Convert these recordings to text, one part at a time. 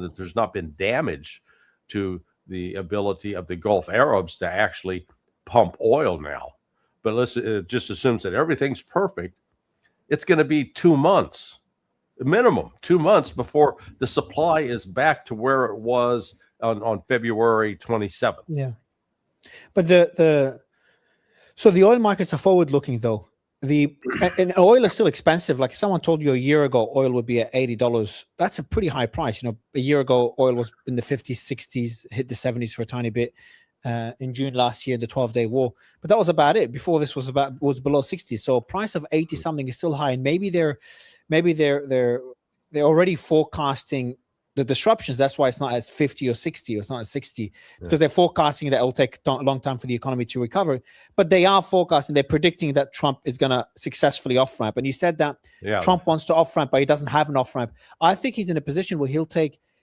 that there's not been damage to the ability of the Gulf Arabs to actually pump oil now. But it just assumes that everything's perfect. It's going to be 2 months, minimum 2 months, before the supply is back to where it was on February 27th. Yeah. But so the oil markets are forward looking though. And oil is still expensive. Like someone told you a year ago, oil would be at $80. That's a pretty high price. You know, a year ago, oil was in the 50s, 60s, hit the 70s for a tiny bit in June last year, the 12-day war. But that was about it. Before this was below 60. So a price of 80 something is still high. And maybe they're already forecasting the disruptions. That's why it's not at 50 or 60, or it's not at 60, because they're forecasting that it will take a long time for the economy to recover. But they are forecasting, they're predicting that Trump is going to successfully off-ramp. And you said that Trump wants to off-ramp, but he doesn't have an off-ramp. I think he's in a position where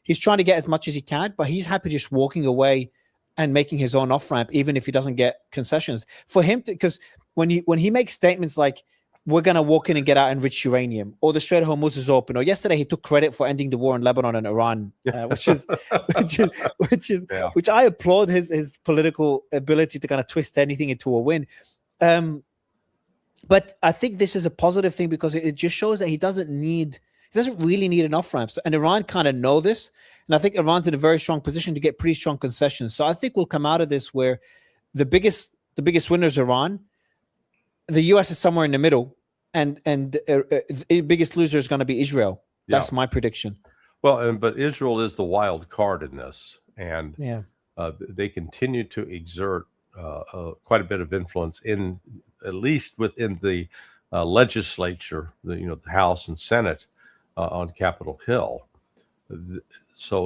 he's trying to get as much as he can, but he's happy just walking away and making his own off-ramp, even if he doesn't get concessions. For him, because when he makes statements like, we're going to walk in and get out enriched uranium, or the Strait of Hormuz is open, or yesterday he took credit for ending the war in Lebanon and Iran, which I applaud his political ability to kind of twist anything into a win. But I think this is a positive thing because it just shows that he doesn't really need an off-ramp. And Iran kind of know this. And I think Iran's in a very strong position to get pretty strong concessions. So I think we'll come out of this where the biggest winner is Iran. The U.S. is somewhere in the middle, and the biggest loser is going to be Israel. That's my prediction. Well, but Israel is the wild card in this, and they continue to exert quite a bit of influence at least within the legislature, the House and Senate on Capitol Hill. So